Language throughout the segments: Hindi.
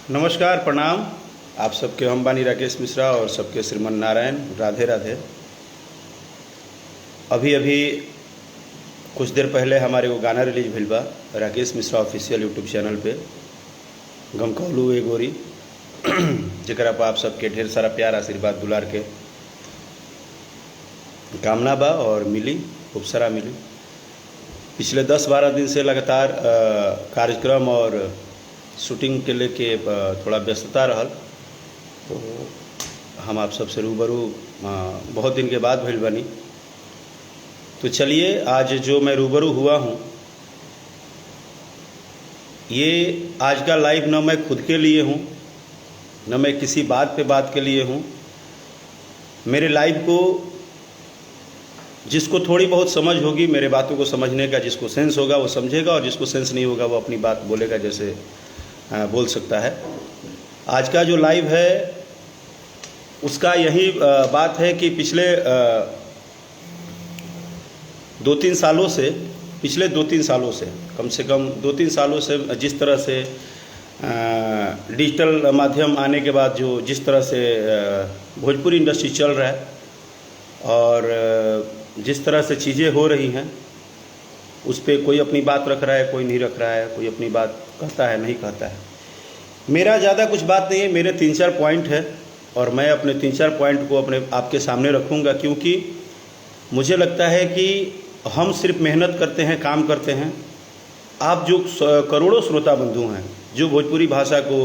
नमस्कार, प्रणाम। आप सबके हम बानी राकेश मिश्रा और सबके श्रीमन नारायण। राधे राधे। अभी अभी कुछ देर पहले हमारे वो गाना रिलीज भइल बा Rakesh Mishra official YouTube channel पे, गम कहलू ए गोरी, जरा पर आप सबके ढेर सारा प्यार आशीर्वाद दुलार के कामना बा और मिली, खूब सारा मिली। पिछले 10-12 दिन से लगातार कार्यक्रम और शूटिंग के लेके थोड़ा व्यस्तता रहल, तो हम आप सबसे रूबरू बहुत दिन के बाद भइल बनी। तो चलिए, आज जो मैं रूबरू हुआ हूँ, ये आज का लाइव न मैं खुद के लिए हूँ, न मैं किसी बात पे बात के लिए हूँ। मेरे लाइव को जिसको थोड़ी बहुत समझ होगी मेरे बातों को समझने का, जिसको सेंस होगा वो समझेगा, और जिसको सेंस नहीं होगा वो अपनी बात बोलेगा जैसे बोल सकता है। आज का जो लाइव है उसका यही बात है कि पिछले 2-3 सालों से, पिछले 2-3 सालों से, कम से कम 2-3 सालों से जिस तरह से डिजिटल माध्यम आने के बाद जो जिस तरह से भोजपुरी इंडस्ट्री चल रहा है और जिस तरह से चीज़ें हो रही हैं, उस पर कोई अपनी बात रख रहा है, कोई नहीं रख रहा है, कोई अपनी बात कहता है, नहीं कहता है। मेरा ज़्यादा कुछ बात नहीं है, मेरे 3-4 पॉइंट है और मैं अपने 3-4 पॉइंट को अपने आपके सामने रखूँगा, क्योंकि मुझे लगता है कि हम सिर्फ मेहनत करते हैं, काम करते हैं। आप जो करोड़ों श्रोता बंधु हैं जो भोजपुरी भाषा को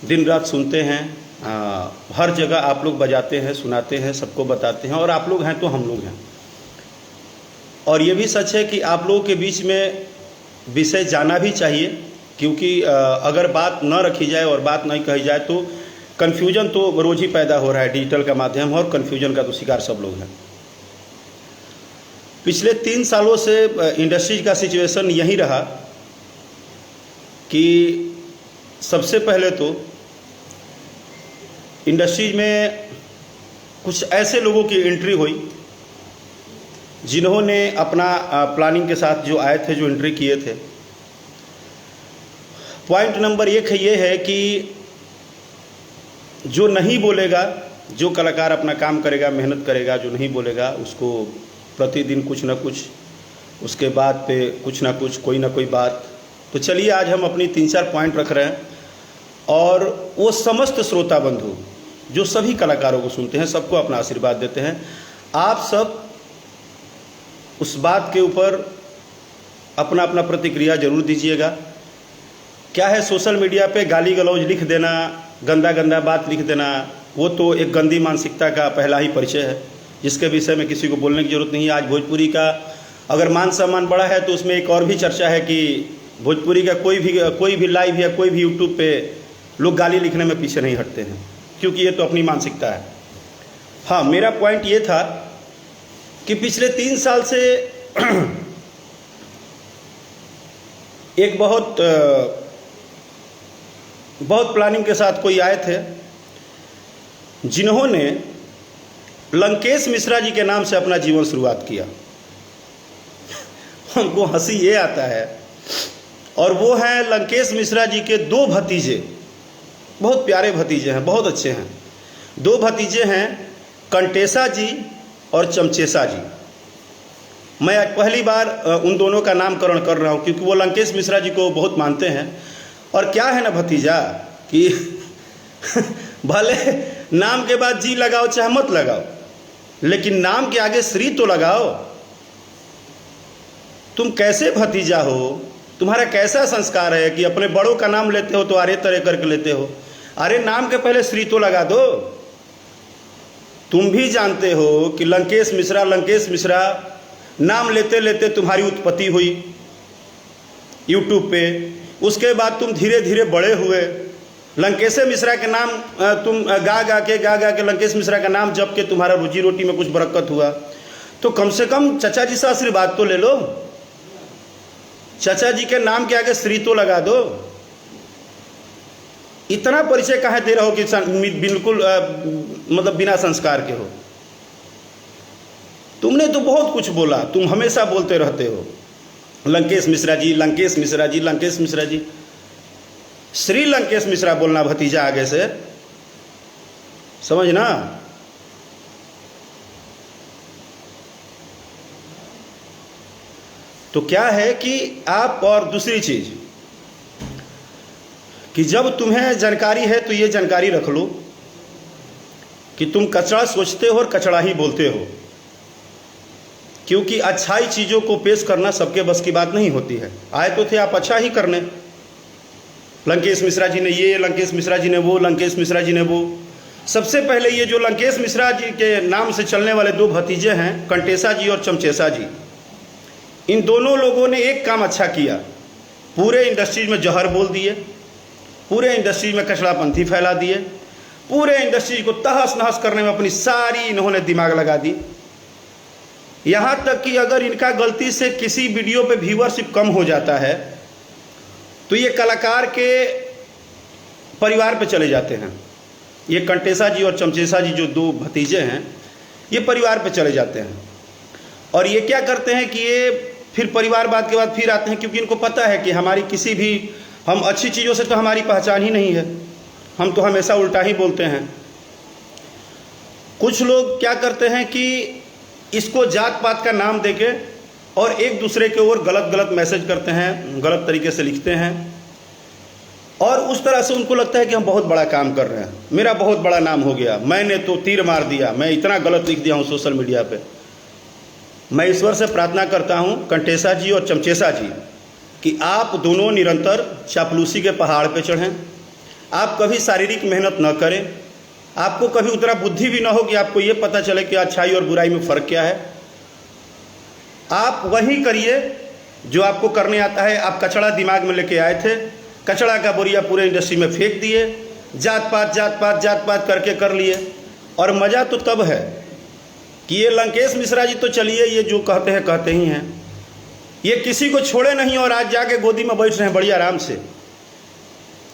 दिन रात सुनते हैं, हर जगह आप लोग बजाते हैं, सुनाते हैं, सबको बताते हैं, और आप लोग हैं तो हम लोग हैं। और ये भी सच है कि आप लोगों के बीच में विषय जाना भी चाहिए, क्योंकि अगर बात न रखी जाए और बात नहीं कही जाए तो कन्फ्यूजन तो रोज़ ही पैदा हो रहा है डिजिटल का माध्यम, और कन्फ्यूजन का तो शिकार सब लोग हैं। पिछले 3 सालों से इंडस्ट्री का सिचुएशन यही रहा कि सबसे पहले तो इंडस्ट्री में कुछ ऐसे लोगों की एंट्री हुई जिन्होंने अपना प्लानिंग के साथ जो आए थे, जो एंट्री किए थे। पॉइंट नंबर 1 ये है कि जो नहीं बोलेगा, जो कलाकार अपना काम करेगा, मेहनत करेगा, जो नहीं बोलेगा उसको प्रतिदिन कुछ ना कुछ उसके बाद पे कुछ ना कुछ, कोई ना कोई बात। तो चलिए, आज हम अपनी 3-4 पॉइंट रख रहे हैं और वो समस्त श्रोता बंधु जो सभी कलाकारों को सुनते हैं, सबको अपना आशीर्वाद देते हैं। आप सब उस बात के ऊपर अपना अपना प्रतिक्रिया जरूर दीजिएगा। क्या है, सोशल मीडिया पे गाली गलौज लिख देना, गंदा गंदा बात लिख देना, वो तो एक गंदी मानसिकता का पहला ही परिचय है, जिसके विषय में किसी को बोलने की ज़रूरत नहीं है। आज भोजपुरी का अगर मान सम्मान बढ़ा है तो उसमें एक और भी चर्चा है कि भोजपुरी का कोई भी लाइव या कोई भी यूट्यूब पे लोग गाली लिखने में पीछे नहीं हटते हैं, क्योंकि ये तो अपनी मानसिकता है। हाँ, मेरा पॉइंट ये था कि पिछले 3 साल से एक बहुत प्लानिंग के साथ कोई आए थे जिन्होंने लंकेश मिश्रा जी के नाम से अपना जीवन शुरुआत किया। हमको हंसी ये आता है, और वो हैं लंकेश मिश्रा जी के 2 भतीजे, बहुत प्यारे भतीजे हैं, बहुत अच्छे हैं। 2 भतीजे हैं, कंटेशा जी और चमचेसा जी। मैं आज पहली बार उन दोनों का नामकरण कर रहा हूँ, क्योंकि वो लंकेश मिश्रा जी को बहुत मानते हैं। और क्या है ना भतीजा कि भले नाम के बाद जी लगाओ चाहे मत लगाओ, लेकिन नाम के आगे श्री तो लगाओ। तुम कैसे भतीजा हो, तुम्हारा कैसा संस्कार है कि अपने बड़ों का नाम लेते हो तो अरे तरह करके लेते हो। अरे नाम के पहले श्री तो लगा दो। तुम भी जानते हो कि लंकेश मिश्रा नाम लेते लेते तुम्हारी उत्पत्ति हुई यूट्यूब पे। उसके बाद तुम धीरे धीरे बड़े हुए, लंकेश मिश्रा के नाम तुम गा के लंकेश मिश्रा का नाम जप के तुम्हारा रोजी रोटी में कुछ बरकत हुआ। तो कम से कम चचा जी से आशीर्वाद तो ले लो, चचा जी के नाम के आगे श्री तो लगा दो। इतना परिचय काहे दे रहे हो कि बिल्कुल मतलब बिना संस्कार के हो। तुमने तो बहुत कुछ बोला, तुम हमेशा बोलते रहते हो लंकेश मिश्रा जी, लंकेश मिश्रा जी, लंकेश मिश्रा जी। श्री लंकेश मिश्रा बोलना भतीजा आगे से, समझना। तो क्या है कि आप, और दूसरी चीज कि जब तुम्हें जानकारी है तो ये जानकारी रख लो कि तुम कचरा सोचते हो और कचरा ही बोलते हो, क्योंकि अच्छाई चीज़ों को पेश करना सबके बस की बात नहीं होती है। आए तो थे आप अच्छा ही करने, लंकेश मिश्रा जी ने ये, लंकेश मिश्रा जी ने वो, लंकेश मिश्रा जी ने वो। सबसे पहले ये जो लंकेश मिश्रा जी के नाम से चलने वाले दो भतीजे हैं, कंटेसा जी और चमचेसा जी, इन दोनों लोगों ने एक काम अच्छा किया, पूरे इंडस्ट्रीज में जहर बोल दिए, पूरे इंडस्ट्री में कचड़ापंथी फैला दिए, पूरे इंडस्ट्री को तहस नहस करने में अपनी सारी इन्होंने दिमाग लगा दी। यहाँ तक कि अगर इनका गलती से किसी वीडियो पे व्यूअरशिप कम हो जाता है तो ये कलाकार के परिवार पे चले जाते हैं। ये कंटेसा जी और चमचेसा जी जो दो भतीजे हैं, ये परिवार पे चले जाते हैं। और ये क्या करते हैं कि ये फिर परिवारवाद के बाद फिर आते हैं, क्योंकि इनको पता है कि हमारी किसी भी, हम अच्छी चीज़ों से तो हमारी पहचान ही नहीं है, हम तो हमेशा उल्टा ही बोलते हैं। कुछ लोग क्या करते हैं कि इसको जात पात का नाम देके और एक दूसरे के ओर गलत गलत मैसेज करते हैं, गलत तरीके से लिखते हैं, और उस तरह से उनको लगता है कि हम बहुत बड़ा काम कर रहे हैं, मेरा बहुत बड़ा नाम हो गया, मैंने तो तीर मार दिया, मैं इतना गलत लिख दिया हूँ सोशल मीडिया पे। मैं ईश्वर से प्रार्थना करता हूँ कंटेसा जी और चमचेसा जी कि आप दोनों निरंतर चापलूसी के पहाड़ पे चढ़ें, आप कभी शारीरिक मेहनत न करें, आपको कभी उतना बुद्धि भी ना हो कि आपको ये पता चले कि अच्छाई और बुराई में फ़र्क क्या है। आप वही करिए जो आपको करने आता है। आप कचड़ा दिमाग में लेके आए थे, कचड़ा का बोरिया पूरे इंडस्ट्री में फेंक दिए, जात पात करके कर लिए। और मज़ा तो तब है कि ये लंकेश मिश्रा जी तो चलिए, ये जो कहते हैं कहते ही हैं, ये किसी को छोड़े नहीं और आज जाके गोदी में बैठ रहे हैं बड़ी आराम से।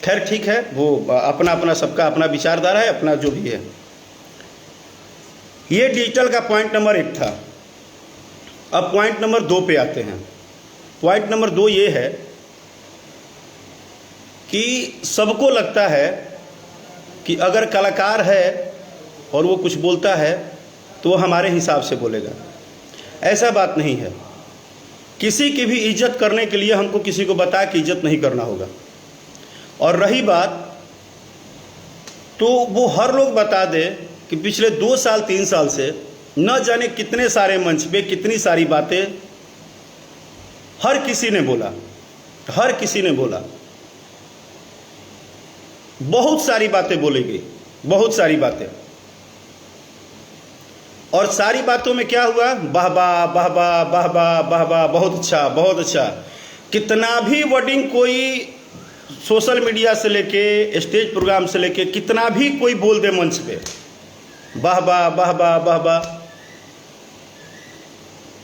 खैर ठीक है, वो अपना अपना सबका अपना विचारधारा है, अपना जो भी है। ये डिजिटल का पॉइंट नंबर 1 था। अब पॉइंट नंबर 2 पे आते हैं। पॉइंट नंबर 2 ये है कि सबको लगता है कि अगर कलाकार है और वो कुछ बोलता है तो वो हमारे हिसाब से बोलेगा। ऐसा बात नहीं है। किसी की भी इज्जत करने के लिए हमको किसी को बता के इज्जत नहीं करना होगा। और रही बात, तो वो हर लोग बता दे कि पिछले 2 साल 3 साल से न जाने कितने सारे मंच पे कितनी सारी बातें हर किसी ने बोला, हर किसी ने बोला, बहुत सारी बातें बोली गई, बहुत सारी बातें। और सारी बातों में क्या हुआ? वाह वाह वाह वाह वाह वाह वाह वाह, बहुत अच्छा बहुत अच्छा। कितना भी वर्डिंग कोई सोशल मीडिया से लेके स्टेज प्रोग्राम से लेके कितना भी कोई बोल दे मंच पे, वाह वाह वाह वाह वाह वाह,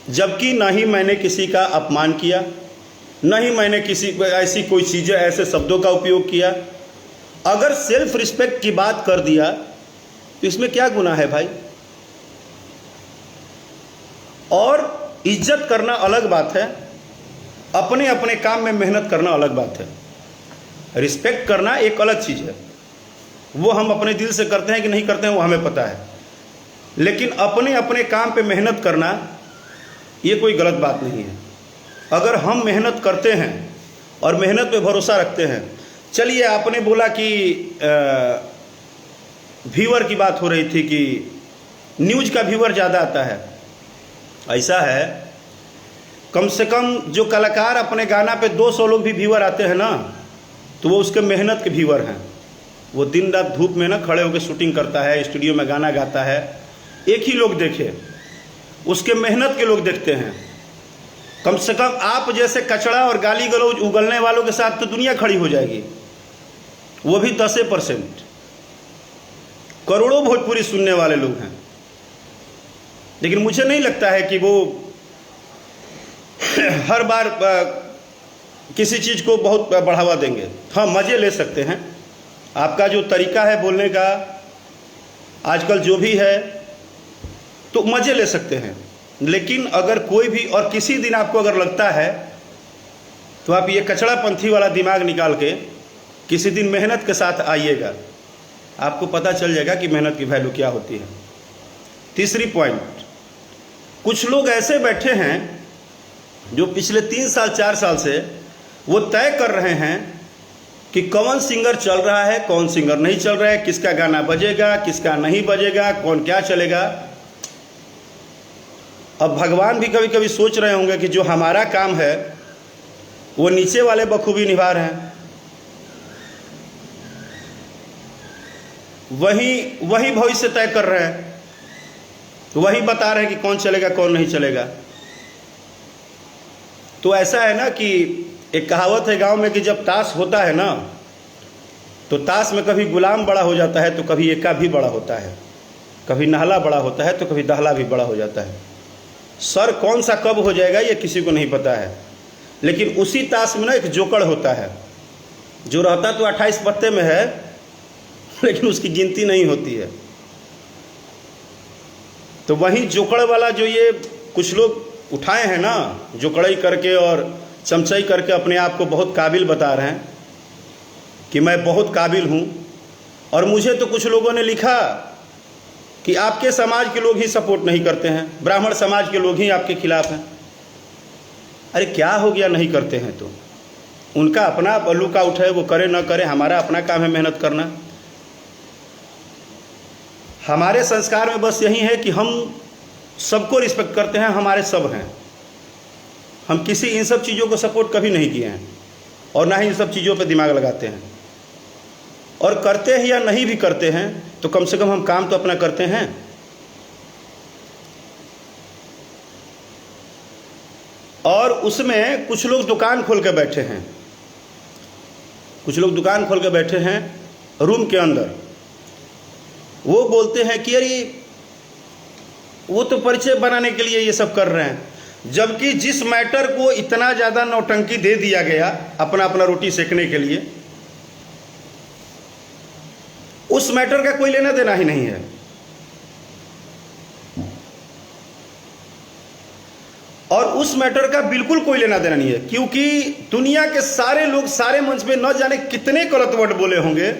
जबकि ना ही मैंने किसी का अपमान किया, ना ही मैंने किसी ऐसी कोई चीज़ें ऐसे शब्दों का उपयोग किया। अगर सेल्फ रिस्पेक्ट की बात कर दिया तो इसमें क्या गुनाह है भाई? और इज्जत करना अलग बात है, अपने अपने काम में मेहनत करना अलग बात है। रिस्पेक्ट करना एक अलग चीज़ है, वो हम अपने दिल से करते हैं कि नहीं करते हैं वो हमें पता है। लेकिन अपने अपने काम पे मेहनत करना ये कोई गलत बात नहीं है। अगर हम मेहनत करते हैं और मेहनत पे भरोसा रखते हैं। चलिए, आपने बोला कि व्यूअर की बात हो रही थी कि न्यूज़ का व्यूअर ज़्यादा आता है। ऐसा है, कम से कम जो कलाकार अपने गाना पे 200 लोग भी व्यूअर आते हैं ना, तो वो उसके मेहनत के व्यूअर हैं। वो दिन रात धूप में ना खड़े होकर शूटिंग करता है, स्टूडियो में गाना गाता है, एक ही लोग देखे, उसके मेहनत के लोग देखते हैं। कम से कम आप जैसे कचड़ा और गाली गलौज उगलने वालों के साथ तो दुनिया खड़ी हो जाएगी, वो भी 10%। करोड़ों भोजपुरी सुनने वाले लोग हैं, लेकिन मुझे नहीं लगता है कि वो हर बार किसी चीज़ को बहुत बढ़ावा देंगे। हाँ, मज़े ले सकते हैं। आपका जो तरीका है बोलने का आजकल जो भी है, तो मज़े ले सकते हैं। लेकिन अगर कोई भी और किसी दिन आपको अगर लगता है तो आप ये कचड़ापंथी वाला दिमाग निकाल के किसी दिन मेहनत के साथ आइएगा, आपको पता चल जाएगा कि मेहनत की वैल्यू क्या होती है। तीसरी पॉइंट, कुछ लोग ऐसे बैठे हैं जो पिछले 3 साल 4 साल से वो तय कर रहे हैं कि कौन सिंगर चल रहा है, कौन सिंगर नहीं चल रहा है, किसका गाना बजेगा, किसका नहीं बजेगा, कौन क्या चलेगा। अब भगवान भी कभी कभी सोच रहे होंगे कि जो हमारा काम है वो नीचे वाले बखूबी निभा रहे हैं, वही भविष्य तय कर रहे हैं, वही बता रहे हैं कि कौन चलेगा कौन नहीं चलेगा। तो ऐसा है ना कि एक कहावत है गांव में कि जब ताश होता है ना, तो ताश में कभी गुलाम बड़ा हो जाता है तो कभी एका भी बड़ा होता है, कभी नहला बड़ा होता है तो कभी दहला भी बड़ा हो जाता है। सर कौन सा कब हो जाएगा ये किसी को नहीं पता है, लेकिन उसी ताश में ना एक जोकड़ होता है जो रहता तो 28 पत्ते में है, लेकिन उसकी गिनती नहीं होती है। तो वही जोकड़ वाला जो ये कुछ लोग उठाए हैं ना, जोकड़ई करके और चमचई करके अपने आप को बहुत काबिल बता रहे हैं कि मैं बहुत काबिल हूँ। और मुझे तो कुछ लोगों ने लिखा कि आपके समाज के लोग ही सपोर्ट नहीं करते हैं, ब्राह्मण समाज के लोग ही आपके खिलाफ हैं। अरे क्या हो गया नहीं करते हैं तो? उनका अपना बल्लू का उठे, वो करे ना करे, हमारा अपना काम है मेहनत करना। हमारे संस्कार में बस यही है कि हम सबको रिस्पेक्ट करते हैं, हमारे सब हैं। हम किसी इन सब चीज़ों को सपोर्ट कभी नहीं किए हैं और ना ही इन सब चीज़ों पे दिमाग लगाते हैं। और करते हैं या नहीं भी करते हैं तो कम से कम हम काम तो अपना करते हैं। और उसमें कुछ लोग दुकान खोल के बैठे हैं, कुछ लोग दुकान खोल के बैठे हैं रूम के अंदर। वो बोलते हैं कि अरे वो तो परिचय बनाने के लिए ये सब कर रहे हैं, जबकि जिस मैटर को इतना ज़्यादा नौटंकी दे दिया गया अपना अपना रोटी सेकने के लिए, उस मैटर का कोई लेना देना ही नहीं है। और उस मैटर का बिल्कुल कोई लेना देना नहीं है, क्योंकि दुनिया के सारे लोग सारे मंच पे न जाने कितने गलत वर्ड बोले होंगे,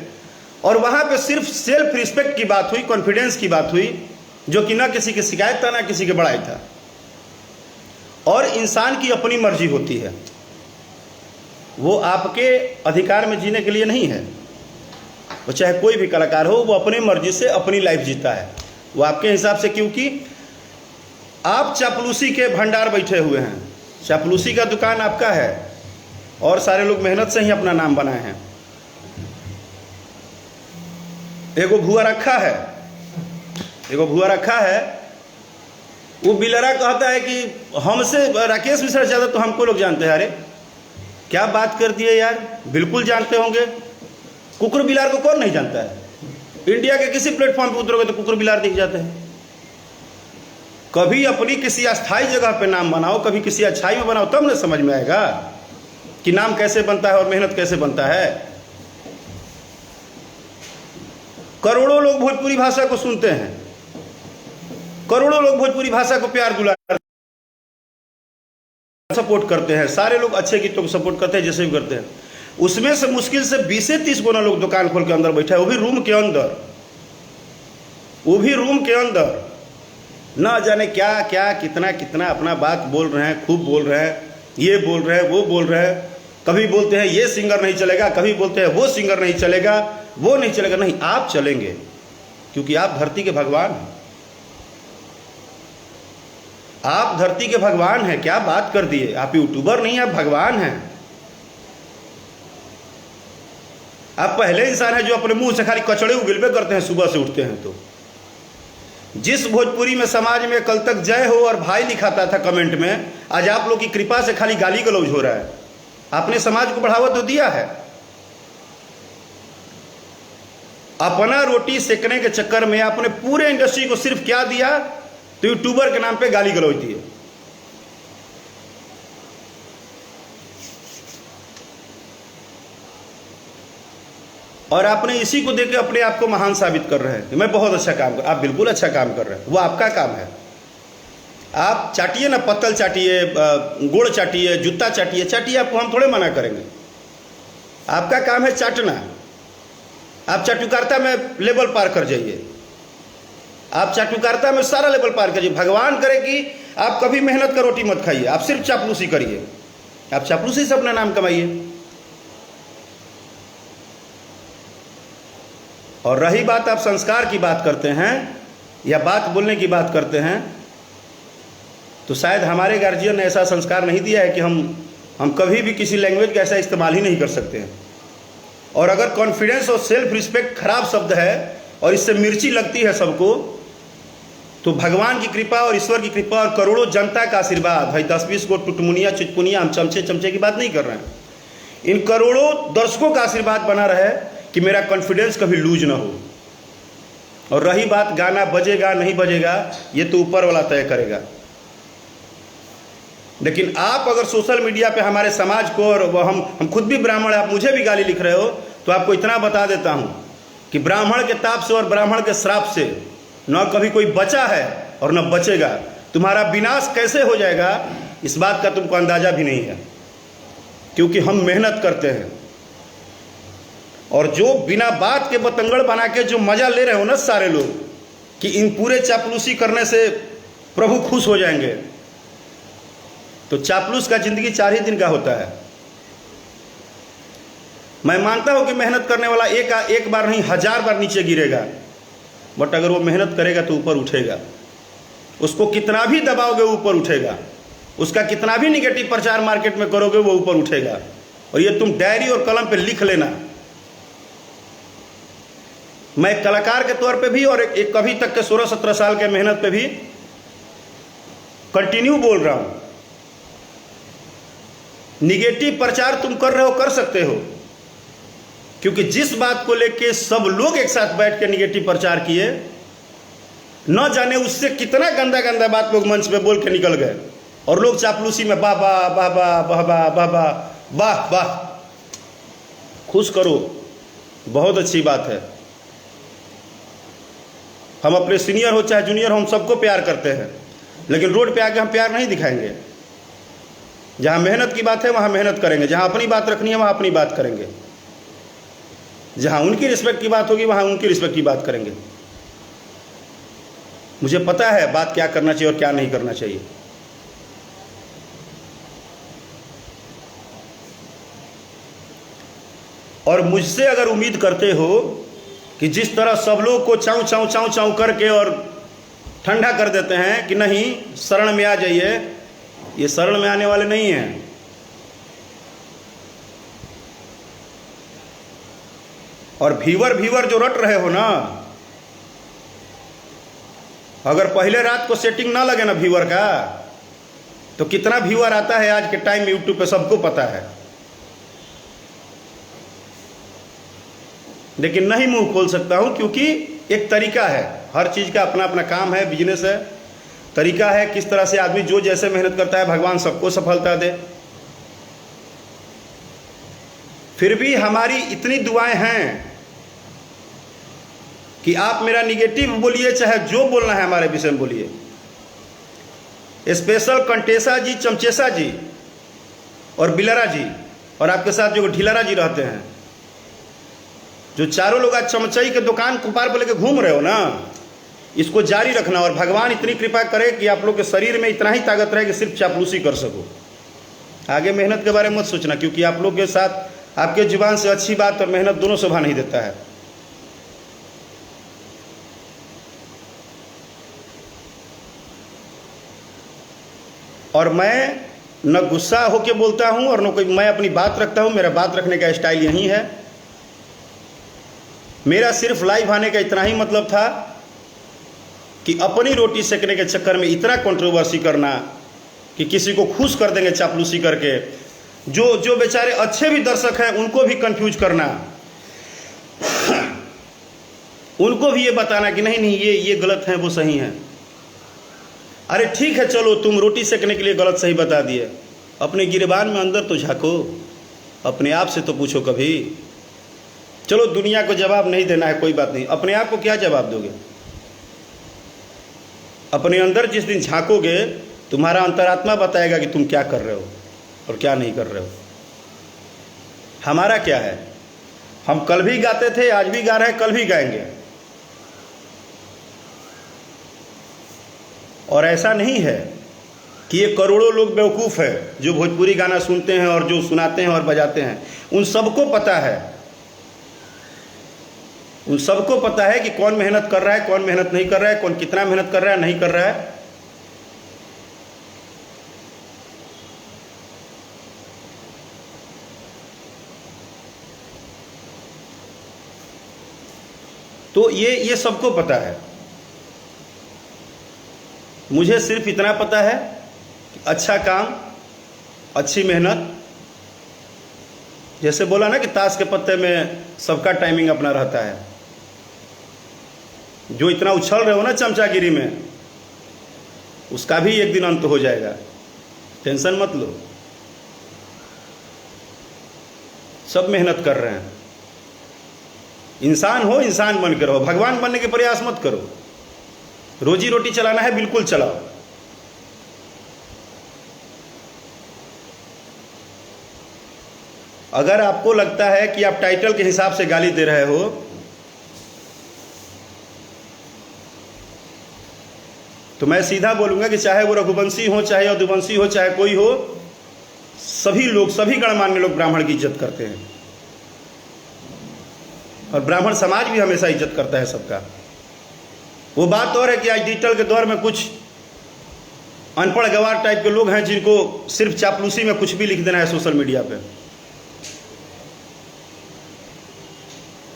और वहां पे सिर्फ सेल्फ रिस्पेक्ट की बात हुई, कॉन्फिडेंस की बात हुई, जो कि ना किसी की शिकायत था ना किसी की बड़ाई था। और इंसान की अपनी मर्जी होती है, वो आपके अधिकार में जीने के लिए नहीं है। वो चाहे कोई भी कलाकार हो, वो अपनी मर्जी से अपनी लाइफ जीता है, वो आपके हिसाब से, क्योंकि आप चापलूसी के भंडार बैठे हुए हैं, चापलूसी का दुकान आपका है और सारे लोग मेहनत से ही अपना नाम बनाए हैं। एगो भुआ रखा है, वो बिलरा कहता है कि हमसे राकेश मिश्रा ज़्यादा तो हमको लोग जानते हैं। अरे क्या बात कर दिए यार, बिल्कुल जानते होंगे। कुकुर बिलार को कौन नहीं जानता है? इंडिया के किसी प्लेटफॉर्म पे उतरोगे तो कुकुर बिलार दिख जाते हैं। कभी अपनी किसी अस्थायी जगह पे नाम बनाओ, कभी किसी अच्छाई में बनाओ, तब ना समझ में आएगा कि नाम कैसे बनता है और मेहनत कैसे बनता है। करोड़ों लोग भोजपुरी भाषा को सुनते हैं, करोड़ों लोग भोजपुरी भाषा को प्यार दुलार सपोर्ट करते हैं, सारे लोग अच्छे गीतों को सपोर्ट करते हैं जैसे भी करते हैं। उसमें से मुश्किल से 20 से 30 गुना लोग दुकान खोल के अंदर बैठा है, वो भी रूम के अंदर, ना जाने क्या क्या कितना कितना अपना बात बोल रहे हैं, खूब बोल रहे हैं, ये बोल रहे हैं, वो बोल रहे हैं। कभी बोलते हैं ये सिंगर नहीं चलेगा, कभी बोलते हैं वो सिंगर नहीं चलेगा, वो नहीं चलेगा। नहीं, आप चलेंगे, क्योंकि आप धरती के भगवान हैं। आप धरती के भगवान हैं। क्या बात कर दिए, आप यूट्यूबर नहीं, आप भगवान हैं। आप पहले इंसान हैं जो अपने मुंह से खाली कचड़े उगिलबे करते हैं सुबह से उठते हैं। तो जिस भोजपुरी में समाज में कल तक जय हो और भाई लिखाता था कमेंट में, आज आप लोग की कृपा से खाली गाली गलौज हो रहा है। आपने समाज को बढ़ावा तो दिया है, अपना रोटी सेकने के चक्कर में आपने पूरे इंडस्ट्री को सिर्फ क्या दिया, तो यूट्यूबर के नाम पे गाली गलौज दिए। और आपने इसी को देकर अपने आप को महान साबित कर रहे हैं कि मैं बहुत अच्छा काम कर। आप बिल्कुल अच्छा काम कर रहे हैं, वो आपका काम है। आप चाटिए ना, पत्तल चाटिए, गुड़ चाटिए, जूता चाटिए, आपको हम थोड़े मना करेंगे। आपका काम है चाटना। आप चाटुकारिता में लेवल पार कर जाइए, आप चाटुकारिता में सारा लेवल पार करिए। भगवान करे कि आप कभी मेहनत का रोटी मत खाइए, आप सिर्फ चापलूसी करिए, आप चापलूसी से अपना नाम कमाइए। और रही बात, आप संस्कार की बात करते हैं या बात बोलने की बात करते हैं, तो शायद हमारे गार्जियन ने ऐसा संस्कार नहीं दिया है कि हम कभी भी किसी लैंग्वेज का ऐसा इस्तेमाल ही नहीं कर सकते हैं। और अगर कॉन्फिडेंस और सेल्फ रिस्पेक्ट खराब शब्द है और इससे मिर्ची लगती है सबको, तो भगवान की कृपा और ईश्वर की कृपा और करोड़ों जनता का आशीर्वाद, भाई 10-20 को टुटमुनिया चुचपुनिया हम चमचे की बात नहीं कर रहे हैं, इन करोड़ों दर्शकों का आशीर्वाद बना रहे कि मेरा कॉन्फिडेंस कभी लूज ना हो। और रही बात गाना बजेगा नहीं बजेगा, ये तो ऊपर वाला तय करेगा। लेकिन आप अगर सोशल मीडिया पे हमारे समाज को, और हम खुद भी ब्राह्मण है, आप मुझे भी गाली लिख रहे हो, तो आपको इतना बता देता हूं कि ब्राह्मण के ताप से और ब्राह्मण के श्राप से न कभी कोई बचा है और न बचेगा। तुम्हारा विनाश कैसे हो जाएगा इस बात का तुमको अंदाजा भी नहीं है, क्योंकि हम मेहनत करते हैं। और जो बिना बात के बतंगड़ बना के जो मजा ले रहे हो ना सारे लोग, कि इन पूरे चापलूसी करने से प्रभु खुश हो जाएंगे, तो चापलूस का जिंदगी 4 ही दिन का होता है। मैं मानता हूं कि मेहनत करने वाला एक बार नहीं 1000 बार नीचे गिरेगा, बट अगर वो मेहनत करेगा तो ऊपर उठेगा। उसको कितना भी दबाओगे ऊपर उठेगा, उसका कितना भी निगेटिव प्रचार मार्केट में करोगे वो ऊपर उठेगा। और ये तुम डायरी और कलम पे लिख लेना। मैं कलाकार के तौर पे भी और एक कभी तक के 16-17 साल के मेहनत पे भी कंटिन्यू बोल रहा हूं, निगेटिव प्रचार तुम कर रहे हो, कर सकते हो, क्योंकि जिस बात को लेके सब लोग एक साथ बैठ के निगेटिव प्रचार किए, न जाने उससे कितना गंदा गंदा बात लोग मंच पे बोल के निकल गए, और लोग चापलूसी में वाह वाह वाह वाह वाह वाह वाह वाह वाह वाह। खुश करो, बहुत अच्छी बात है। हम अपने सीनियर हो चाहे जूनियर हो, हम सबको प्यार करते हैं, लेकिन रोड पे आके हम प्यार नहीं दिखाएंगे। जहां मेहनत की बात है वहां मेहनत करेंगे, जहां अपनी बात रखनी है वहां अपनी बात करेंगे, जहां उनकी रिस्पेक्ट की बात होगी वहां उनकी रिस्पेक्ट की बात करेंगे। मुझे पता है बात क्या करना चाहिए और क्या नहीं करना चाहिए। और मुझसे अगर उम्मीद करते हो कि जिस तरह सब लोग को चाऊ चाऊ चाऊ चाऊ करके और ठंडा कर देते हैं कि नहीं शरण में आ जाइए, ये शरण में आने वाले नहीं हैं। और व्यूअर जो रट रहे हो ना, अगर पहले रात को सेटिंग ना लगे ना व्यूअर का, तो कितना व्यूअर आता है आज के टाइम में यूट्यूब पे सबको पता है। लेकिन नहीं मुंह खोल सकता हूं, क्योंकि एक तरीका है, हर चीज का अपना अपना काम है, बिजनेस है, तरीका है किस तरह से आदमी जो जैसे मेहनत करता है भगवान सबको सफलता दे। फिर भी हमारी इतनी दुआएं हैं कि आप मेरा निगेटिव बोलिए चाहे जो बोलना है हमारे विषय में बोलिए। स्पेशल कंटेसा जी, चमचेसा जी और बिलरा जी, और आपके साथ जो ढिलरा जी रहते हैं, जो चारों लोग आज चमचई के दुकान कुपार पर लेके घूम रहे हो ना, इसको जारी रखना। और भगवान इतनी कृपा करे कि आप लोग के शरीर में इतना ही ताकत रहे कि सिर्फ चापलूसी कर सको। आगे मेहनत के बारे में मत सोचना, क्योंकि आप लोग के साथ आपके जुबान से अच्छी बात और मेहनत दोनों शोभा नहीं देता है। और मैं न गुस्सा होके बोलता हूं और न कोई, मैं अपनी बात रखता हूं। मेरा बात रखने का स्टाइल यही है। मेरा सिर्फ लाइव आने का इतना ही मतलब था कि अपनी रोटी सेकने के चक्कर में इतना कंट्रोवर्सी करना कि किसी को खुश कर देंगे चापलूसी करके, जो बेचारे अच्छे भी दर्शक हैं उनको भी कंफ्यूज करना, उनको भी ये बताना कि नहीं नहीं ये गलत है वो सही है। अरे ठीक है, चलो तुम रोटी सेकने के लिए गलत सही बता दिए, अपने गिरबान में अंदर तो झांको, अपने आप से तो पूछो कभी। चलो दुनिया को जवाब नहीं देना है, कोई बात नहीं, अपने आप को क्या जवाब दोगे? अपने अंदर जिस दिन झांकोगे तुम्हारा अंतरात्मा बताएगा कि तुम क्या कर रहे हो और क्या नहीं कर रहे हो। हमारा क्या है? हम कल भी गाते थे, आज भी गा रहे हैं, कल भी गाएंगे। और ऐसा नहीं है कि ये करोड़ों लोग बेवकूफ़ है जो भोजपुरी गाना सुनते हैं और जो सुनाते हैं और बजाते हैं। उन सबको पता है, उन सबको पता है कि कौन मेहनत कर रहा है, कौन मेहनत नहीं कर रहा है, कौन कितना मेहनत कर रहा है, नहीं कर रहा है। तो ये सबको पता है। मुझे सिर्फ इतना पता है कि अच्छा काम, अच्छी मेहनत, जैसे बोला ना कि ताश के पत्ते में सबका टाइमिंग अपना रहता है। जो इतना उछल रहे हो ना चमचागिरी में, उसका भी एक दिन अंत हो जाएगा, टेंशन मत लो। सब मेहनत कर रहे हैं। इंसान हो, इंसान बन के रहो, भगवान बनने के प्रयास मत करो। रोजी रोटी चलाना है, बिल्कुल चलाओ। अगर आपको लगता है कि आप टाइटल के हिसाब से गाली दे रहे हो, तो मैं सीधा बोलूंगा कि चाहे वो रघुवंशी हो, चाहे यदुवंशी हो, चाहे कोई हो, सभी लोग, सभी गणमान्य लोग ब्राह्मण की इज्जत करते हैं। और ब्राह्मण समाज भी हमेशा इज्जत करता है सबका। वो बात और है कि आज डिजिटल के दौर में कुछ अनपढ़ गवार टाइप के लोग हैं जिनको सिर्फ चापलूसी में कुछ भी लिख देना है सोशल मीडिया पे।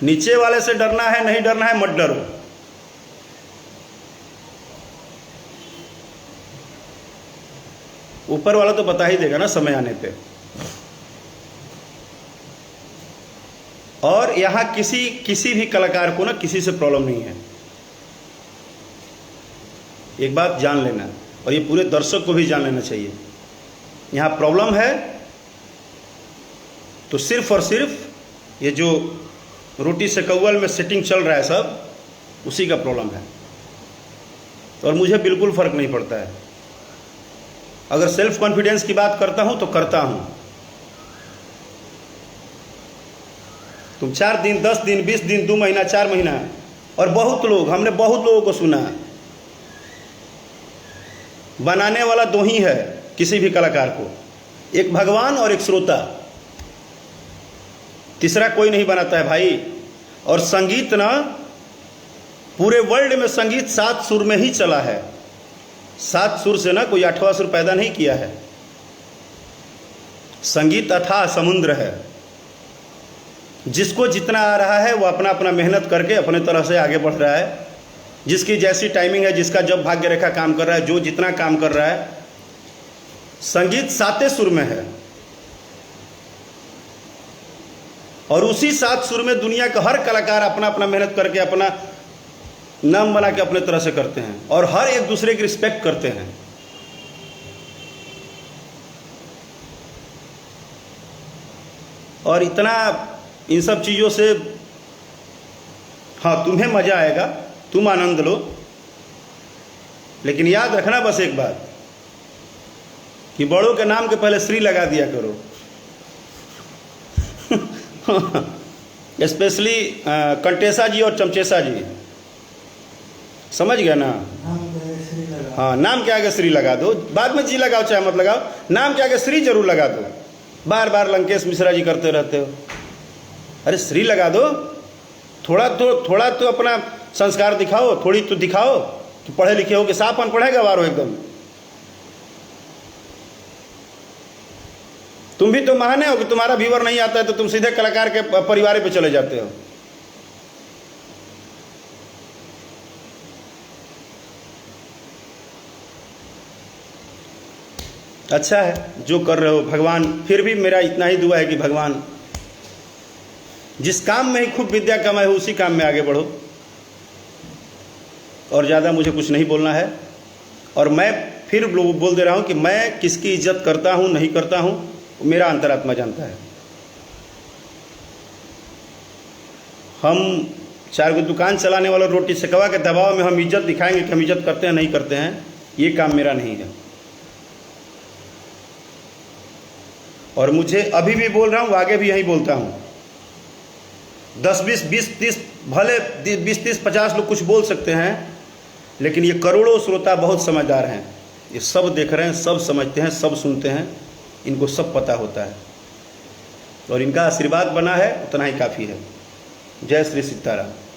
नीचे वाले से डरना है, नहीं डरना है, मत डरो। ऊपर वाला तो बता ही देगा ना समय आने पे। और यहां किसी भी कलाकार को ना किसी से प्रॉब्लम नहीं है, एक बात जान लेना, और ये पूरे दर्शक को भी जान लेना चाहिए। यहां प्रॉब्लम है तो सिर्फ और सिर्फ ये जो रोटी से कव्वल में सेटिंग चल रहा है सब, उसी का प्रॉब्लम है। और मुझे बिल्कुल फर्क नहीं पड़ता है। अगर सेल्फ कॉन्फिडेंस की बात करता हूं तो करता हूं। तुम 4 दिन, 10 दिन, 20 दिन, 2 महीना, 4 महीना, और बहुत लोग, हमने बहुत लोगों को सुना, बनाने वाला 2 ही है किसी भी कलाकार को, एक भगवान और एक श्रोता। तीसरा कोई नहीं बनाता है भाई। और संगीत ना, पूरे वर्ल्ड में संगीत 7 सुर में ही चला है। 7 सुर से ना कोई 8वां सुर पैदा नहीं किया है। संगीत अथाह समुद्र है। जिसको जितना आ रहा है वो अपना अपना मेहनत करके अपने तरह से आगे बढ़ रहा है। जिसकी जैसी टाइमिंग है, जिसका जब भाग्य रेखा काम कर रहा है, जो जितना काम कर रहा है। संगीत 7 सुर में है, और उसी 7 सुर में दुनिया का हर कलाकार अपना अपना मेहनत करके अपना नाम बना के अपने तरह से करते हैं, और हर एक दूसरे की रिस्पेक्ट करते हैं। और इतना इन सब चीज़ों से, हाँ तुम्हें मज़ा आएगा, तुम आनंद लो, लेकिन याद रखना बस एक बात कि बड़ों के नाम के पहले श्री लगा दिया करो। स्पेशली कंटेसा जी और चमचेसा जी, समझ गया ना? हाँ, नाम के आगे श्री लगा दो। बाद में जी लगाओ चाहे मत लगाओ, नाम के आगे श्री जरूर लगा दो। बार बार लंकेश मिश्रा जी करते रहते हो। अरे श्री लगा दो, थोड़ा तो अपना संस्कार दिखाओ, थोड़ी तो दिखाओ कि पढ़े लिखे हो कि साफ अनपढ़ है गवार हो एकदम। तुम भी तो महाने हो कि तुम्हारा व्यूअर नहीं आता है तो तुम सीधे कलाकार के परिवार पे चले जाते हो। अच्छा है जो कर रहे हो, भगवान, फिर भी मेरा इतना ही दुआ है कि भगवान जिस काम में ही खूब विद्या कमाए हो उसी काम में आगे बढ़ो। और ज़्यादा मुझे कुछ नहीं बोलना है। और मैं फिर बोल दे रहा हूँ कि मैं किसकी इज्जत करता हूँ नहीं करता हूँ, मेरा अंतरात्मा जानता है। हम 4 गो दुकान चलाने वाला रोटी सेकवा के दबाव में हम इज्जत दिखाएंगे कि हम इज्जत करते हैं नहीं करते हैं, ये काम मेरा नहीं है। और मुझे अभी भी बोल रहा हूँ, आगे भी यही बोलता हूँ। 10 20 20 30 भले 20 30 50 लोग कुछ बोल सकते हैं, लेकिन ये करोड़ों श्रोता बहुत समझदार हैं। ये सब देख रहे हैं, सब समझते हैं, सब सुनते हैं, इनको सब पता होता है और इनका आशीर्वाद बना है, उतना ही काफ़ी है। जय श्री सीताराम।